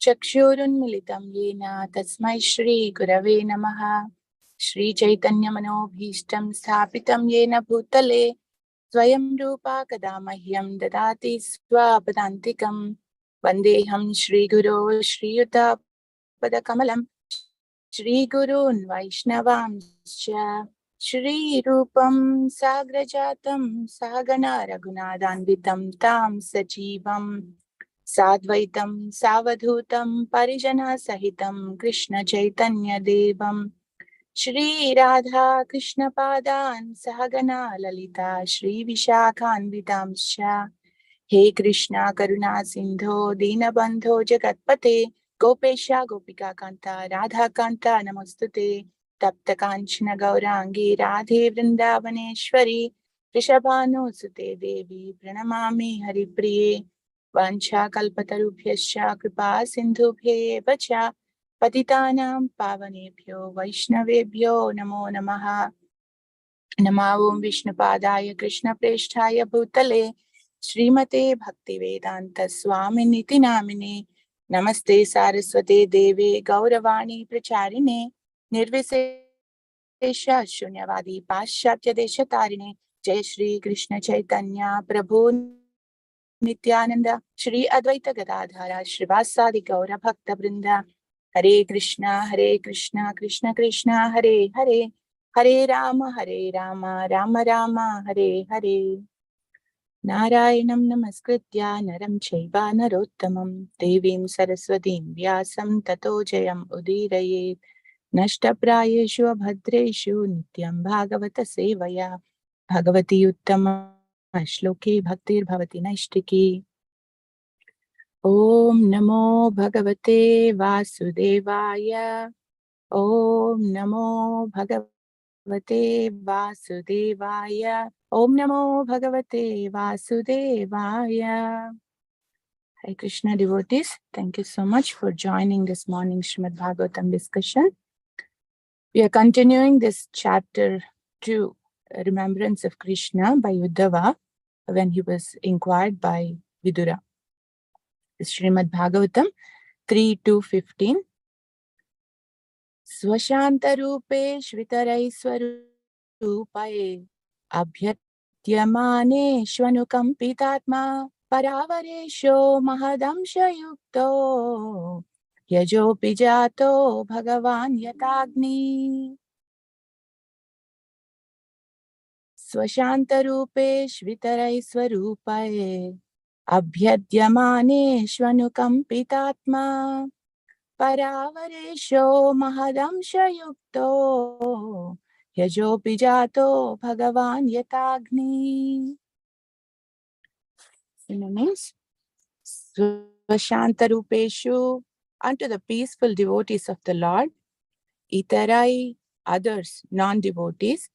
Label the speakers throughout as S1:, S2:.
S1: चक्षुरुन्मिलितं येन तस्मै श्रीगुरवे नमः। श्रीचैतन्यमनोभीष्टं स्थापितं येन भूतले स्वयं रूपा कदा मह्यं ददाति स्वपदान्तिकं। वन्देऽहं श्रीगुरो श्रीयुतपदकमलं श्रीगुरून् वैष्णवांश्च श्रीरूपं साग्रजातं सहगणा रघुनाथान्वितं तं सजीवं साद्वैतं सावधूतं परिजनसहितं कृष्णचैतन्यदेवं श्रीराधा कृष्णपादान् सहगणा ललिता श्रीविशाखान्वितांश्च। हे कृष्णा करुणा सिन्धो दीनबन्धो जगत्पते गोपेशा गोपिका कान्ता राधा कान्ता नमोस्तुते। तप्त कांचन गौरांगी राधे वृंदावनेश्वरी वृषभानुसुते देवी प्रणमामि हरिप्रिये। वाञ्छाकल्पतरुभ्यश्च कृपा सिन्धुभ्येव च पतितानां पावनेभ्यो वैष्णवेभ्यो नमो नमः। नमो ओं विष्णुपादाय कृष्णप्रेष्ठाय भूतले श्रीमते भक्तिवेदांत स्वामिनिति नामिने। नमस्ते सारस्वते देवे गौरवाणी प्रचारिणे निर्विशेष शून्यवादी पाश्चात्य देशतारिणे। जय श्री कृष्ण चैतन्य प्रभु नित्यानंद श्री अद्वैत गदाधर श्रीवासादि गौर भक्त वृंद। हरे कृष्णा कृष्ण कृष्ण हरे हरे हरे राम राम राम हरे हरे। नारायणं नमस्कृत्य नरं चैव नरोत्तमं देवीं सरस्वतीं व्यासं ततो जयम् उदीरयेत्। नष्टप्रायेषु अभद्रेषु नित्यं भागवत सेवया भगवती उत्तम श्लोके भक्तिर्भवति नैष्टिकी। ओम नमो भगवते वासुदेवाय। ओम नमो भगवते वासुदेवाय। ओम नमो भगवते वासुदेवाय। Hare Krishna devotees, thank you so much for joining this morning Srimad Bhagavatam discussion. We are continuing this chapter 2, Remembrance of Krishna by Uddhava when he was inquired by Vidura. Srimad Bhagavatam 3:2-15. Swashantarupe shvitarai swarupaye abhyatyamane shvanukampitātmā paravaresho mahadamshayukto yajopi jato bhagavan yatagni. Swashantarupe shvitarai swarupaye abhyadyamane shvanukampitātmā paravaresho mahadamshayukto yajopi jato bhagavan yatagni. Synonyms: Swashantarupeshu, unto the peaceful devotees of the Lord. Itarai, others, non-devotees.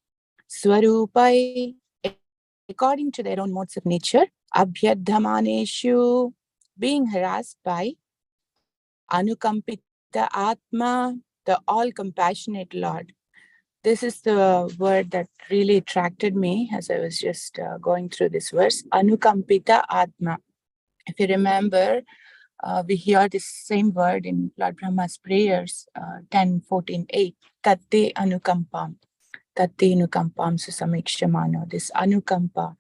S1: Swarupai, according to their own modes of nature. Abhyadhamaneshu, being harassed by. Anukampitātmā, the all-compassionate Lord. This is the word that really attracted me as I was just going through this verse. Anukampitātmā. If you remember, we hear this same word in Lord Brahma's prayers, 10:14:8. Tatte anukampam. Tatte anukampam susamikshamaano. This anukampa,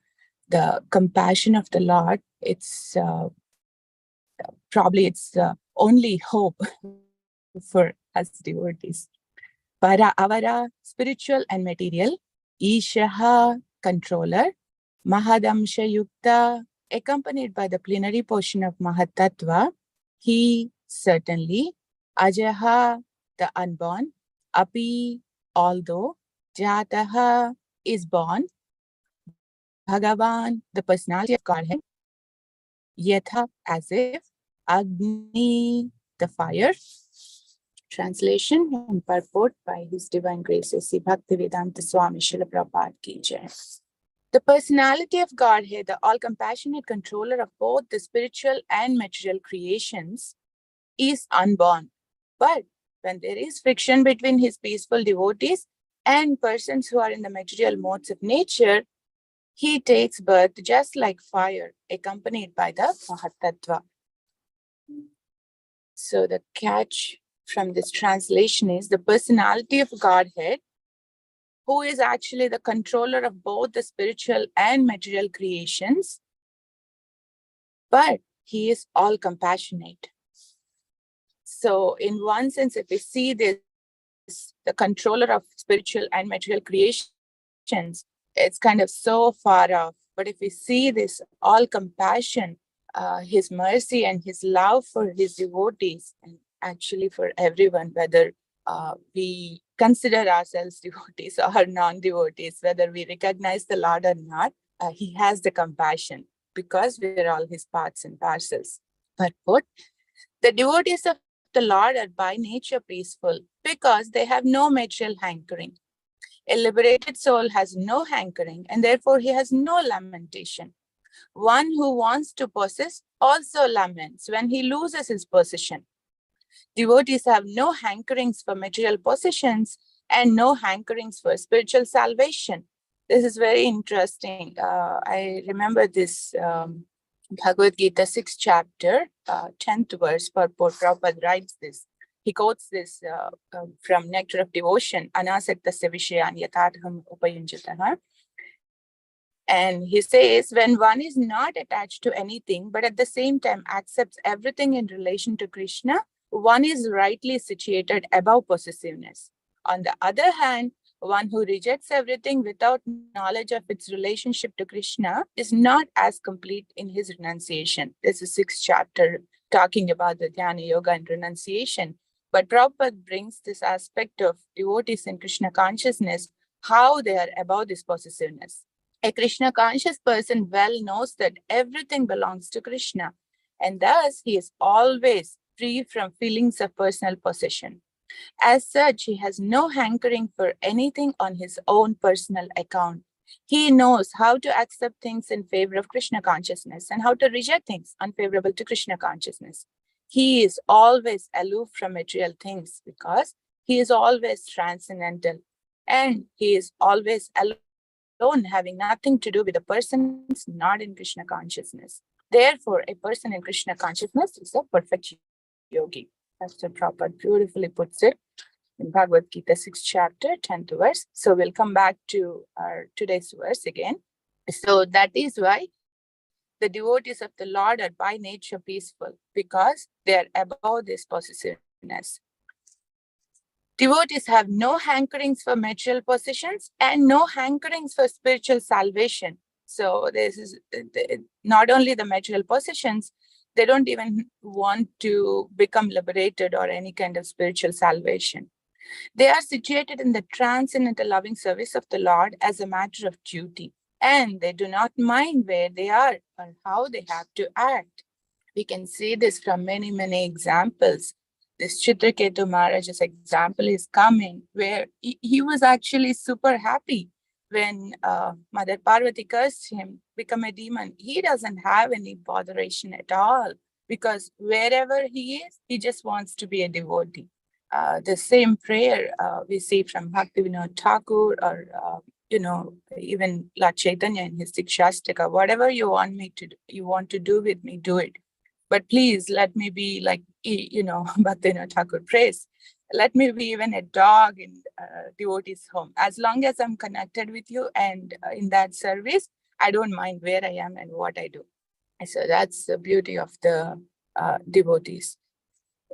S1: the compassion of the Lord, it's probably its only hope for us devotees. Para avara, spiritual and material. Ishaha, controller. Mahadamsha yukta, accompanied by the plenary portion of Mahatattva. He, certainly. Ajaha, the unborn. Api, although. Jataha, is born. Bhagavan, the personality of Godhead. Yatha, as if. Agni, the fire. Translation and purport by His Divine Grace A.C. Bhaktivedanta Swami Srila Prabhupada Ki Jai. The personality of Godhead, the all-compassionate controller of both the spiritual and material creations, is unborn. But when there is friction between His peaceful devotees and persons who are in the material modes of nature, He takes birth just like fire, accompanied by the Mahatattva. So the catch from this translation is the personality of Godhead, who is actually the controller of both the spiritual and material creations, but he is all compassionate. So in one sense, if we see this, the controller of spiritual and material creations, it's kind of so far off. But if we see this all compassion, his mercy and his love for his devotees, and actually for everyone, whether we consider ourselves devotees or non-devotees, whether we recognize the Lord or not, he has the compassion because we're all his parts and parcels. Purport: the devotees of the Lord are by nature peaceful because they have no material hankering. A liberated soul has no hankering, and therefore he has no lamentation. One who wants to possess also laments when he loses his possession. Devotees have no hankerings for material possessions and no hankerings for spiritual salvation. This is very interesting. I remember this Bhagavad Gita, 6th chapter, 10th verse, purport. Prabhupada writes this. He quotes this from Nectar of Devotion, Anasaktasya Vishayan Yathartham Upayunjataha. And he says, when one is not attached to anything, but at the same time accepts everything in relation to Krishna, one is rightly situated above possessiveness. On the other hand, one who rejects everything without knowledge of its relationship to Krishna is not as complete in his renunciation. This is 6th chapter talking about the Dhyana Yoga and renunciation. But Prabhupada brings this aspect of devotees in Krishna consciousness, how they are above this possessiveness. A Krishna conscious person well knows that everything belongs to Krishna, and thus he is always free from feelings of personal possession. As such, he has no hankering for anything on his own personal account. He knows how to accept things in favor of Krishna consciousness and how to reject things unfavorable to Krishna consciousness. He is always aloof from material things because he is always transcendental, and he is always alone, having nothing to do with the persons not in Krishna consciousness. Therefore, a person in Krishna consciousness is a perfect yogi. Pastor Prabhupada beautifully puts it in Bhagavad Gita, 6th chapter, 10th verse. So we'll come back to our today's verse again. So that is why the devotees of the Lord are by nature peaceful, because they are above this possessiveness. Devotees have no hankerings for material possessions and no hankerings for spiritual salvation. So this is not only the material possessions, they don't even want to become liberated or any kind of spiritual salvation. They are situated in the transcendental loving service of the Lord as a matter of duty, and they do not mind where they are or how they have to act. We can see this from many, many examples. This Chitraketu Maharaj's example is coming, where he was actually super happy when Mother Parvati cursed him, become a demon. He doesn't have any botheration at all, because wherever he is, he just wants to be a devotee. The same prayer we see from Bhaktivinoda Thakur, or even Lord Chaitanya in his Sikshastika. Whatever you want to do with me, do it. But please let me be like, Bhaktivinoda Thakur prays, let me be even a dog in devotee's home. As long as I'm connected with you and in that service, I don't mind where I am and what I do. So that's the beauty of the devotees.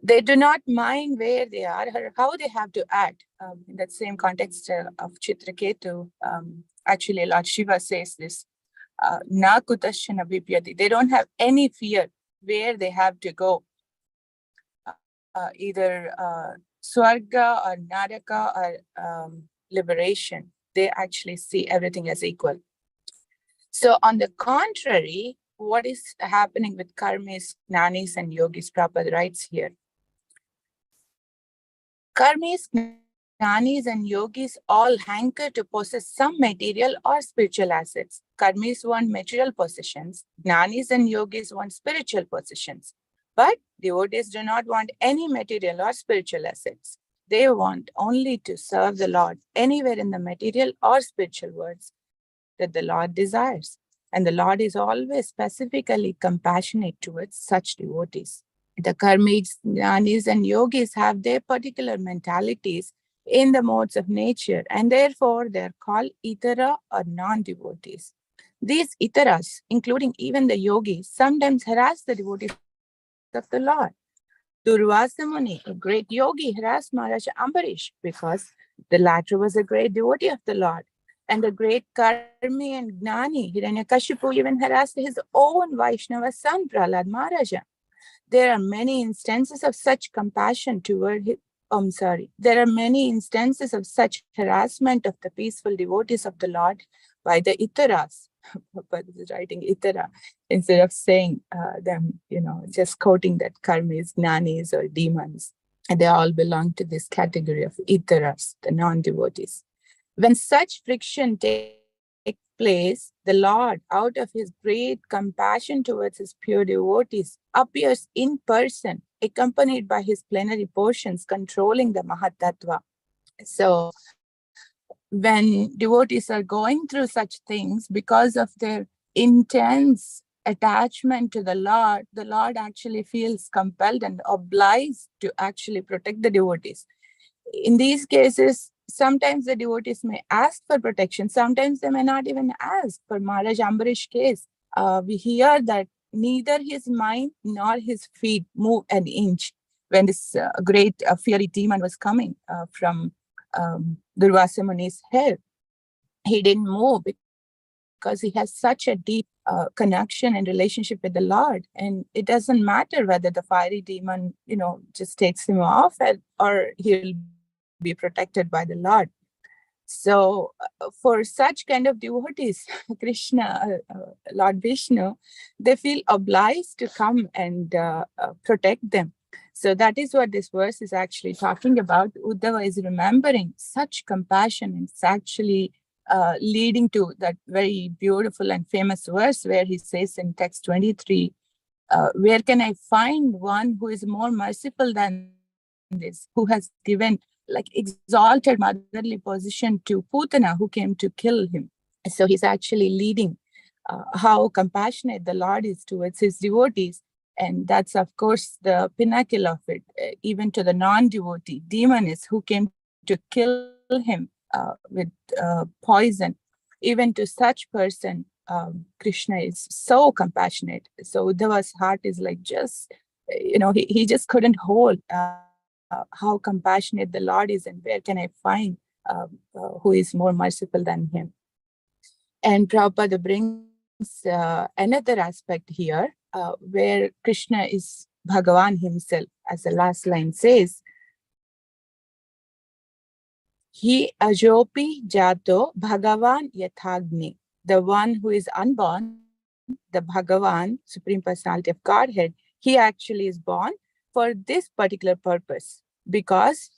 S1: They do not mind where they are or how they have to act. In that same context of Chitraketu, actually Lord Shiva says this, Na kutashana bipyati. They don't have any fear where they have to go. Either Swarga or Naraka or liberation. They actually see everything as equal. So on the contrary, what is happening with karmis, jnanis, and yogis? Prabhupada writes here. Karmis, jnanis, and yogis all hanker to possess some material or spiritual assets. Karmis want material possessions. Jnanis and yogis want spiritual possessions. But devotees do not want any material or spiritual assets. They want only to serve the Lord anywhere in the material or spiritual worlds that the Lord desires. And the Lord is always specifically compassionate towards such devotees. The karmics, jnanis, and yogis have their particular mentalities in the modes of nature, and therefore they are called itara or non-devotees. These itaras, including even the yogis, sometimes harass the devotees of the Lord. Durvasa Muni, a great yogi, harassed Maharaja Ambarish because the latter was a great devotee of the Lord. And the great Karmi and Gnani, Hiranyakashipu, even harassed his own Vaishnava son, Prahlad Maharaja. There are many instances of such compassion toward his, there are many instances of such harassment of the peaceful devotees of the Lord by the Itaras. Prabhupada is writing Itara instead of saying them, just quoting that karmis, jnanis, or demons. And they all belong to this category of Itaras, the non-devotees. When such friction takes place, the Lord, out of his great compassion towards his pure devotees, appears in person, accompanied by his plenary portions controlling the Mahatattva. So, when devotees are going through such things, because of their intense attachment to the Lord actually feels compelled and obliged to actually protect the devotees. In these cases, sometimes the devotees may ask for protection, sometimes they may not even ask. For Maharaj Ambarish case, we hear that neither his mind nor his feet move an inch when this great fiery demon was coming from Durvasa Muni's head. He didn't move because he has such a deep connection and relationship with the Lord. And it doesn't matter whether the fiery demon, just takes him off or he'll be protected by the Lord. So for such kind of devotees, Krishna, Lord Vishnu, they feel obliged to come and protect them. So that is what this verse is actually talking about. Uddhava is remembering such compassion, and it's actually leading to that very beautiful and famous verse where he says in text 23, where can I find one who is more merciful than this, who has given like exalted motherly position to Putana, who came to kill him. So he's actually leading how compassionate the Lord is towards his devotees. And that's, of course, the pinnacle of it. Even to the non-devotee, demoness who came to kill him with poison. Even to such person, Krishna is so compassionate. So Uddhava's heart is like just, he just couldn't hold how compassionate the Lord is, and where can I find who is more merciful than him. And Prabhupada brings another aspect here, where Krishna is Bhagavan himself, as the last line says, He ajopi jato Bhagavan yathagni. The one who is unborn, the Bhagavan, Supreme Personality of Godhead, he actually is born for this particular purpose, because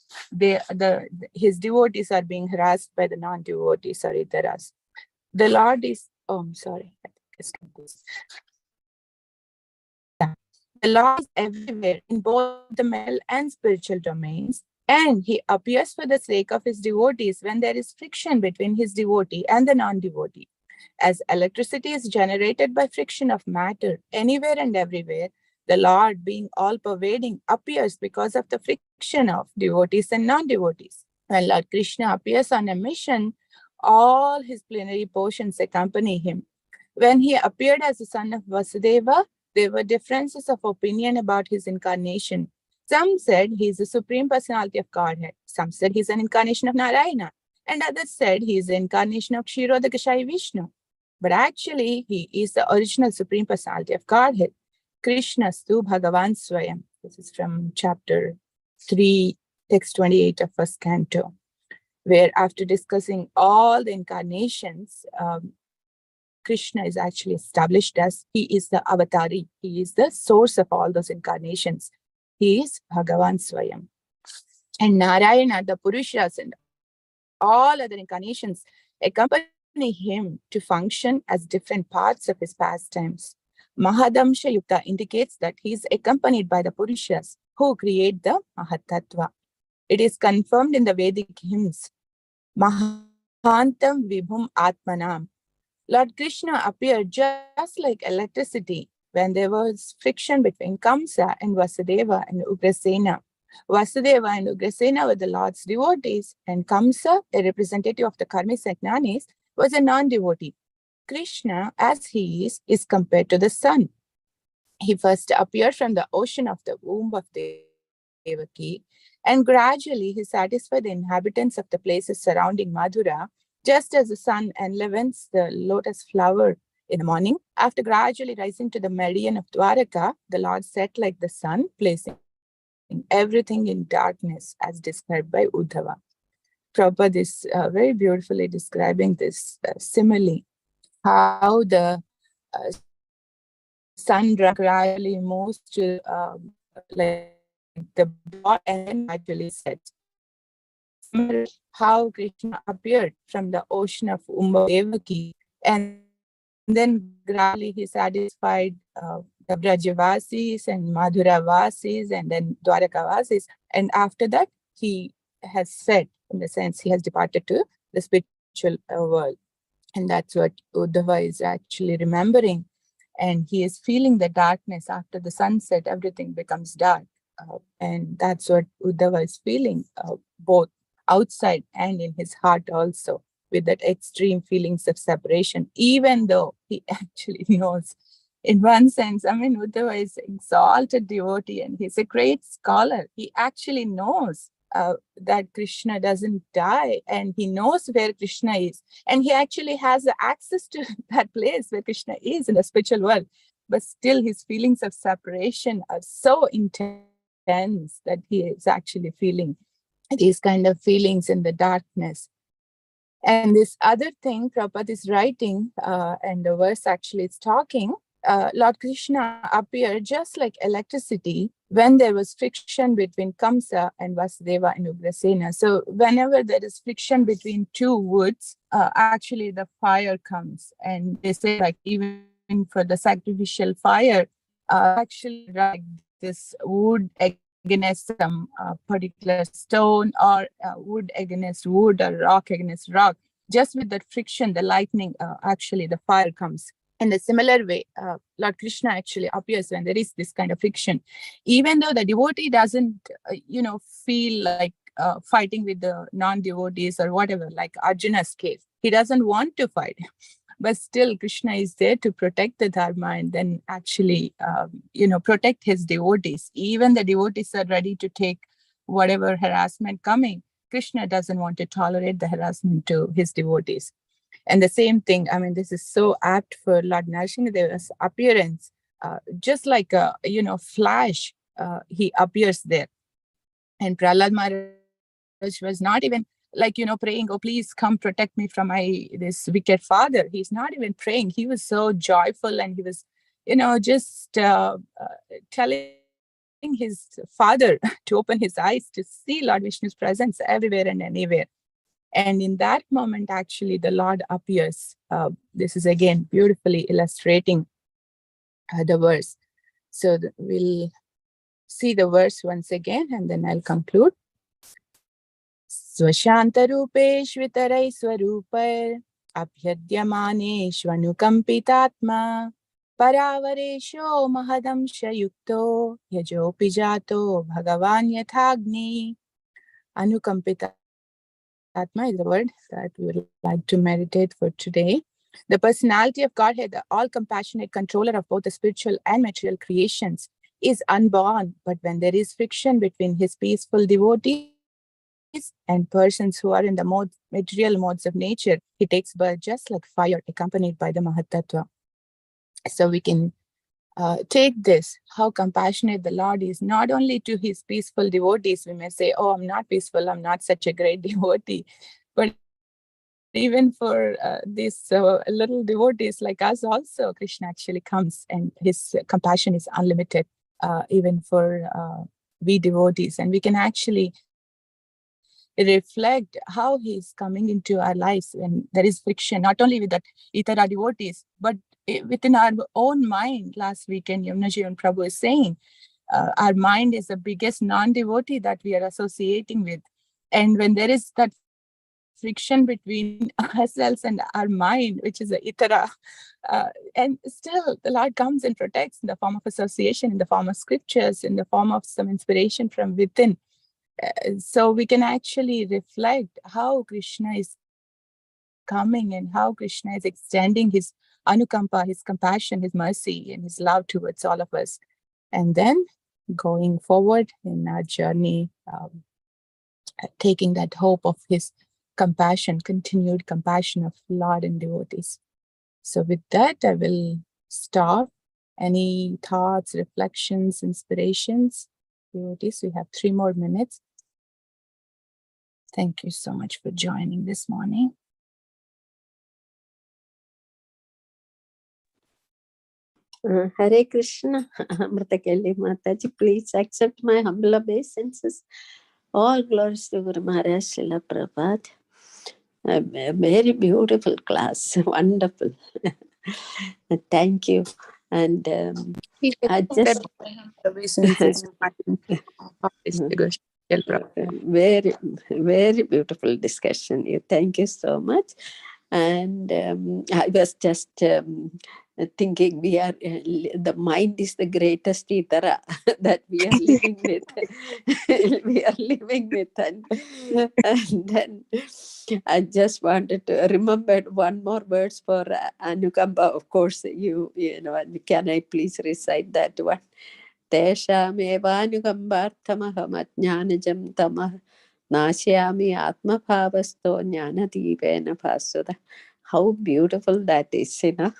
S1: his devotees are being harassed by the non-devotees or itaras. The Lord is, The Lord is everywhere in both the mental and spiritual domains, and he appears for the sake of his devotees when there is friction between his devotee and the non-devotee. As electricity is generated by friction of matter anywhere and everywhere, the Lord, being all-pervading, appears because of the friction of devotees and non-devotees. When Lord Krishna appears on a mission, all his plenary portions accompany him. When he appeared as the son of Vasudeva, there were differences of opinion about his incarnation. Some said he is the Supreme Personality of Godhead. Some said he is an incarnation of Narayana. And others said he is the incarnation of Kshirodakashayi Vishnu. But actually, he is the original Supreme Personality of Godhead. Krishnastu Bhagavan Swayam. This is from chapter 3, text 28 of first canto, where after discussing all the incarnations, Krishna is actually established as he is the avatari. He is the source of all those incarnations. He is Bhagavan Swayam. And Narayana, the Purushas, and all other incarnations accompany him to function as different parts of his pastimes. Mahadamsha Yukta indicates that he is accompanied by the Purushas who create the Mahatattva. It is confirmed in the Vedic hymns, Mahantam Vibhum Atmanam. Lord Krishna appeared just like electricity when there was friction between Kamsa and Vasudeva and Ugrasena. Vasudeva and Ugrasena were the Lord's devotees, and Kamsa, a representative of the Karmis and Jnanis, was a non-devotee. Krishna, as he is compared to the sun. He first appeared from the ocean of the womb of Devaki, and gradually he satisfied the inhabitants of the places surrounding Madhura, just as the sun enlevens the lotus flower in the morning. After gradually rising to the meridian of Dwaraka, the Lord set like the sun, placing everything in darkness, as described by Uddhava. Prabhupada is very beautifully describing this simile, how the sun gradually moves to like the bottom and then gradually sets. How Krishna appeared from the ocean of Devaki, and then gradually he satisfied the Brajavasis and Madhuravasis and then Dwarikavasis. And after that, he has said, in the sense, he has departed to the spiritual world. And that's what Uddhava is actually remembering. And he is feeling the darkness after the sunset, everything becomes dark. And that's what Uddhava is feeling, both outside and in his heart also, with that extreme feelings of separation, even though he actually knows, in one sense, I mean, Uddhava is an exalted devotee and he's a great scholar. He actually knows that Krishna doesn't die, and he knows where Krishna is. And he actually has access to that place where Krishna is in the spiritual world. But still his feelings of separation are so intense that he is actually feeling these kind of feelings in the darkness. And this other thing Prabhupada is writing, and the verse actually is talking, Lord Krishna appeared just like electricity when there was friction between Kamsa and Vasudeva and Ugrasena. So whenever there is friction between two woods, actually the fire comes. And they say, like, even for the sacrificial fire, actually like this wood against some particular stone, or wood against wood, or rock against rock. Just with that friction, the lightning, actually the fire comes. In a similar way, Lord Krishna actually appears when there is this kind of friction. Even though the devotee doesn't, feel like fighting with the non-devotees or whatever, like Arjuna's case. He doesn't want to fight. But still, Krishna is there to protect the Dharma and then actually, protect his devotees. Even the devotees are ready to take whatever harassment coming. Krishna doesn't want to tolerate the harassment to his devotees. And the same thing, I mean, this is so apt for Lord Narasimhadeva's appearance. Just like a, flash, he appears there. And Prahlad Maharaj was not even praying, oh, please come protect me from this wicked father. He's not even praying. He was so joyful, and he was, just telling his father to open his eyes to see Lord Vishnu's presence everywhere and anywhere. And in that moment, actually, the Lord appears. This is again beautifully illustrating the verse. So we'll see the verse once again, and then I'll conclude. Swashantarupeshvitarai swarupar abhyadyamaneshu Anukampitātmā paravaresho mahadamsha yukto yajopi jato bhagavan yathagni. Anukampitātmā is the word that we would like to meditate for today. The personality of Godhead, the all-compassionate controller of both the spiritual and material creations, is unborn, but when there is friction between his peaceful devotees and persons who are in the material modes of nature, he takes birth just like fire accompanied by the Mahatattva. So we can take this, how compassionate the Lord is, not only to his peaceful devotees. We may say, oh, I'm not peaceful, I'm not such a great devotee. But even for these little devotees like us also, Krishna actually comes, and his compassion is unlimited, even for we devotees. And we can actually reflect how he's coming into our lives when there is friction, not only with the Itara devotees, but within our own mind. Last weekend, Yamuna and Prabhu is saying, our mind is the biggest non-devotee that we are associating with. And when there is that friction between ourselves and our mind, which is a itara. And still, the Lord comes and protects in the form of association, in the form of scriptures, in the form of some inspiration from within. So we can actually reflect how Krishna is coming and how Krishna is extending his anukampa, his compassion, his mercy, and his love towards all of us. And then going forward in our journey, taking that hope of his compassion, continued compassion of Lord and devotees. So with that, I will stop. Any thoughts, reflections, inspirations? Devotees, we have 3 more minutes. Thank you so much for joining this morning.
S2: Hare Krishna, Amrita-keli Mataji, please accept my humble obeisances. All glories to Guru Maharaj Srila Prabhupada. A very beautiful class, wonderful. Thank you. And I just very, very beautiful discussion. Thank you so much. And I was just thinking we are the mind is the greatest itara that we are living with. We are living with, and then I just wanted to remember one more words for Anukampa. Of course, you know, can I please recite that one? Teshameva Anukamparthamaham ajnanajam tamah Nashyami Atma Bhavasto Jnana Deepena Bhasudha. How beautiful that is, you know.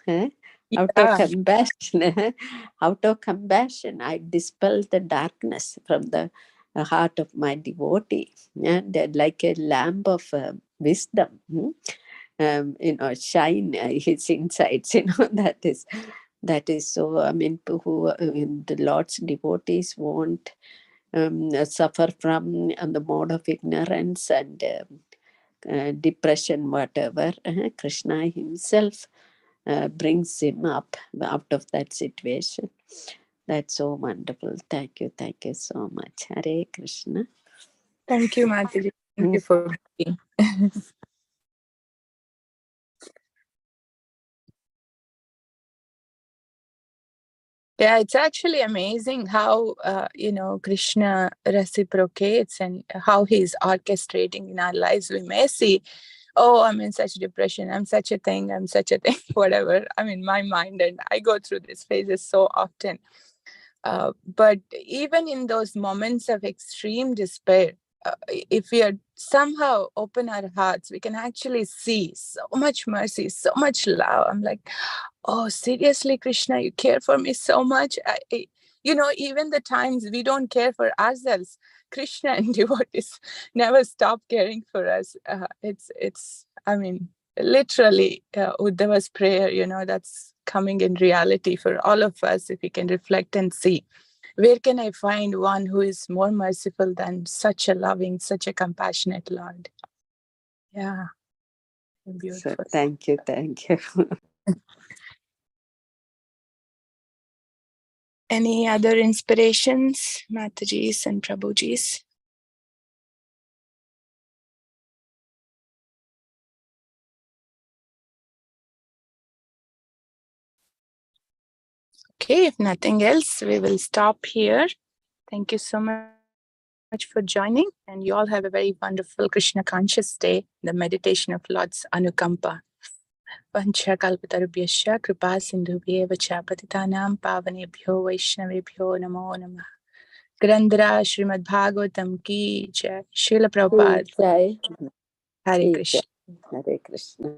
S2: Out of compassion, out of compassion, I dispel the darkness from the heart of my devotee, and like a lamp of wisdom, you know, shine his insights. You know, that is so. I mean, who the Lord's devotees won't suffer from the mode of ignorance and depression, whatever. Krishna himself brings him up out of that situation. That's so wonderful. Thank you so much. Hare Krishna.
S1: Thank you, Mathaji. Thank you for being. Yeah, it's actually amazing how, you know, Krishna reciprocates and how he's orchestrating in our lives. We may see, oh, I'm in such depression, I'm such a thing, whatever. I mean, my mind, and I go through these phases so often. But even in those moments of extreme despair, if we are somehow open our hearts, we can actually see so much mercy, so much love. I'm like, oh, seriously, Krishna, you care for me so much. You know, even the times we don't care for ourselves, Krishna and devotees never stop caring for us. It's, I mean, literally, Uddhava's prayer, you know, that's coming in reality for all of us. If we can reflect and see, where can I find one who is more merciful than such a loving, such a compassionate Lord? Yeah, beautiful.
S2: So, thank you.
S1: Any other inspirations, Mathaji's and Prabhuji's? Okay, if nothing else, we will stop here. Thank you so much for joining, and you all have a very wonderful Krishna conscious day, the meditation of Lord's Anukampa. Vancha kalpatarubhyascha kripa sindhubhyeva cha patitanam pavanebhyo vaishnavebhyo namo namah. Grandhara Srimad Bhagavatam ki jai. Srila Prabhupada.
S2: Jai.
S1: Hare Krishna.
S2: Hare Krishna.